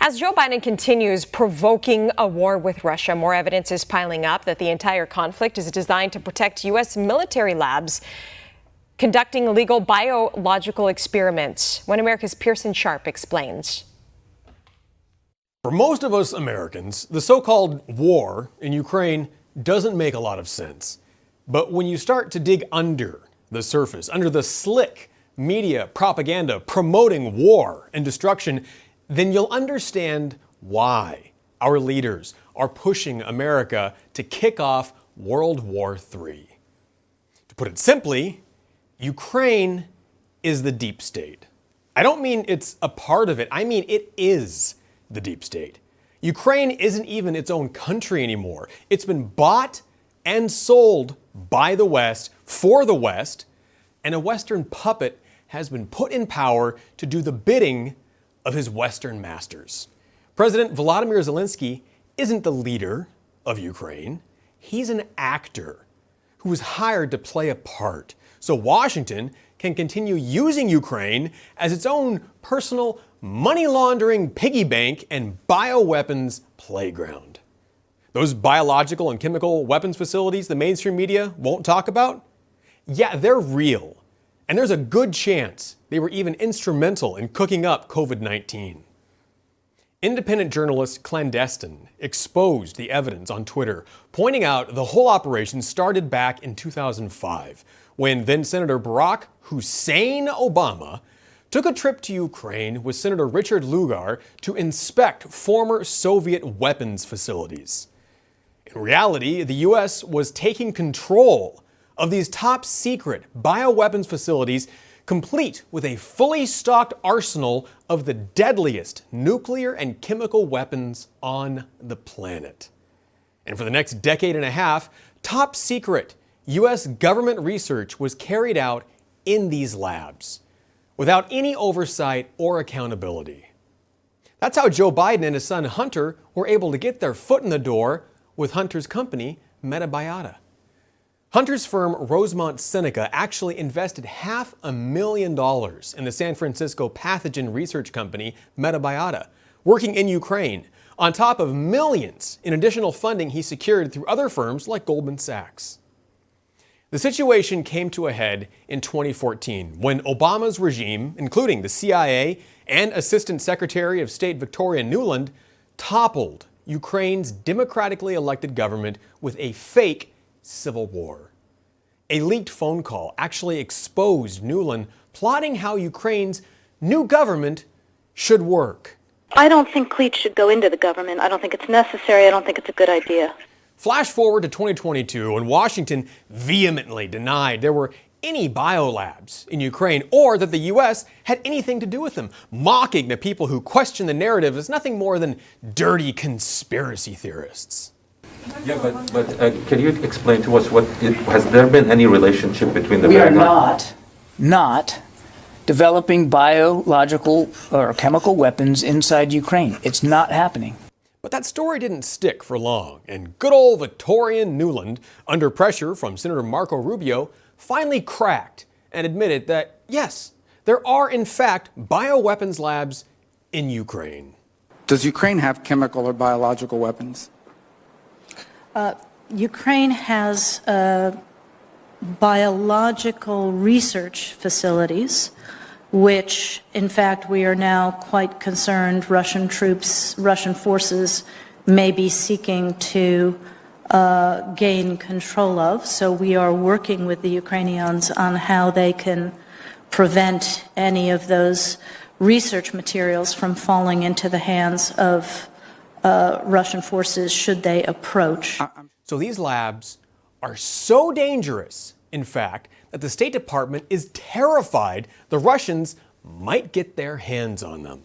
As Joe Biden continues provoking a war with Russia, more evidence is piling up that the entire conflict is designed to protect U.S. military labs conducting illegal biological experiments. One America's Pearson Sharp explains. For most of us Americans, the so-called war in Ukraine doesn't make a lot of sense. But when you start to dig under the surface, under the slick media propaganda promoting war and destruction, then you'll understand why our leaders are pushing America to kick off World War III. To put it simply, Ukraine is the deep state. I don't mean it's a part of it, I mean it is the deep state. Ukraine isn't even its own country anymore. It's been bought and sold by the West for the West, and a Western puppet has been put in power to do the bidding of his Western masters. President Volodymyr Zelensky isn't the leader of Ukraine. He's an actor who was hired to play a part so Washington can continue using Ukraine as its own personal money laundering piggy bank and bioweapons playground. Those biological and chemical weapons facilities the mainstream media won't talk about? Yeah, they're real. And there's a good chance they were even instrumental in cooking up COVID-19. Independent journalist Clandestine exposed the evidence on Twitter, pointing out the whole operation started back in 2005, when then Senator Barack Hussein Obama took a trip to Ukraine with Senator Richard Lugar to inspect former Soviet weapons facilities. In reality, the U.S. was taking control of these top secret bioweapons facilities, complete with a fully stocked arsenal of the deadliest nuclear and chemical weapons on the planet. And for the next decade and a half, top secret U.S. government research was carried out in these labs, without any oversight or accountability. That's how Joe Biden and his son Hunter were able to get their foot in the door with Hunter's company, Metabiota. Hunter's firm Rosemont Seneca actually invested $500,000 in the San Francisco pathogen research company Metabiota, working in Ukraine, on top of millions in additional funding he secured through other firms like Goldman Sachs. The situation came to a head in 2014 when Obama's regime, including the CIA and Assistant Secretary of State Victoria Nuland, toppled Ukraine's democratically elected government with a fake civil war. A leaked phone call actually exposed Nuland plotting how Ukraine's new government should work. I don't think cleats should go into the government. I don't think it's necessary. I don't think it's a good idea. Flash forward to 2022, when Washington vehemently denied there were any biolabs in Ukraine or that the U.S. had anything to do with them, mocking the people who question the narrative as nothing more than dirty conspiracy theorists. Yeah, but can you explain to us has there been any relationship between the... We are not developing biological or chemical weapons inside Ukraine. It's not happening. But that story didn't stick for long, and good old Victorian Nuland, under pressure from Senator Marco Rubio, finally cracked and admitted that, yes, there are in fact bioweapons labs in Ukraine. Does Ukraine have chemical or biological weapons? Ukraine has biological research facilities, which, in fact, we are now quite concerned Russian forces may be seeking to gain control of. So we are working with the Ukrainians on how they can prevent any of those research materials from falling into the hands of Russian forces should they approach. So these labs are so dangerous, in fact, that the State Department is terrified the Russians might get their hands on them.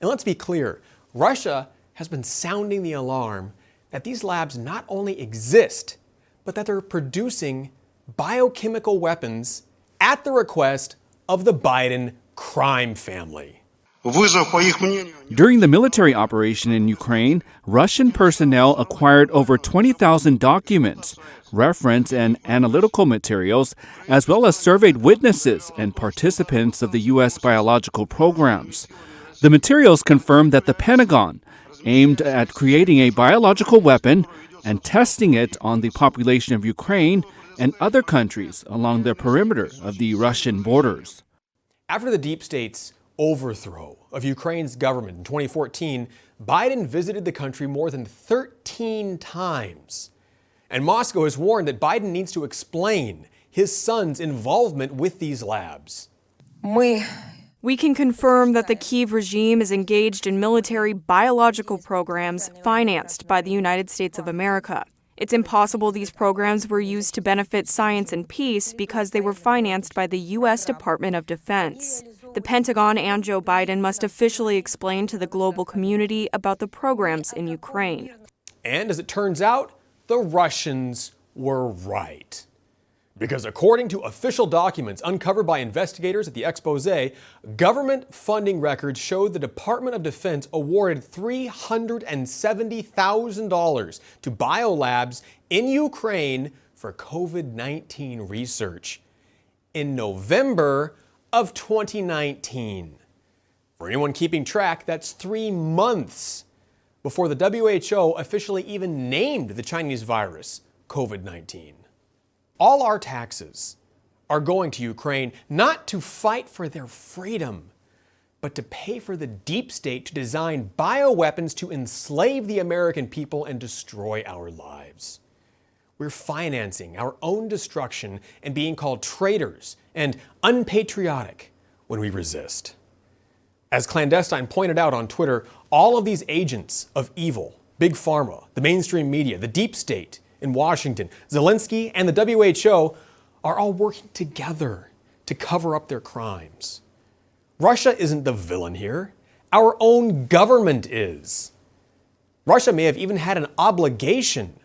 And let's be clear, Russia has been sounding the alarm that these labs not only exist, but that they're producing biochemical weapons at the request of the Biden crime family. During the military operation in Ukraine, Russian personnel acquired over 20,000 documents, reference and analytical materials, as well as surveyed witnesses and participants of the U.S. biological programs. The materials confirm that the Pentagon aimed at creating a biological weapon and testing it on the population of Ukraine and other countries along the perimeter of the Russian borders. After the deep state's overthrow of Ukraine's government in 2014, Biden visited the country more than 13 times. And Moscow has warned that Biden needs to explain his son's involvement with these labs. We can confirm that the Kyiv regime is engaged in military biological programs financed by the United States of America. It's impossible these programs were used to benefit science and peace because they were financed by the U.S. Department of Defense. The Pentagon and Joe Biden must officially explain to the global community about the programs in Ukraine. And as it turns out, the Russians were right. Because according to official documents uncovered by investigators at the exposé, government funding records showed the Department of Defense awarded $370,000 to biolabs in Ukraine for COVID-19 research in November of 2019. For anyone keeping track, that's 3 months before the WHO officially even named the Chinese virus COVID-19. All our taxes are going to Ukraine not to fight for their freedom, but to pay for the deep state to design bioweapons to enslave the American people and destroy our lives. We're financing our own destruction and being called traitors and unpatriotic when we resist. As Clandestine pointed out on Twitter, all of these agents of evil, Big Pharma, the mainstream media, the deep state in Washington, Zelensky, and the WHO are all working together to cover up their crimes. Russia isn't the villain here. Our own government is. Russia may have even had an obligation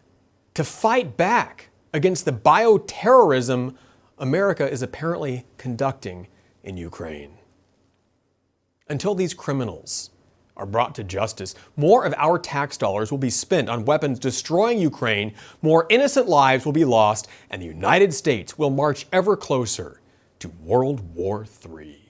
to fight back against the bioterrorism America is apparently conducting in Ukraine. Until these criminals are brought to justice, more of our tax dollars will be spent on weapons destroying Ukraine, more innocent lives will be lost, and the United States will march ever closer to World War III.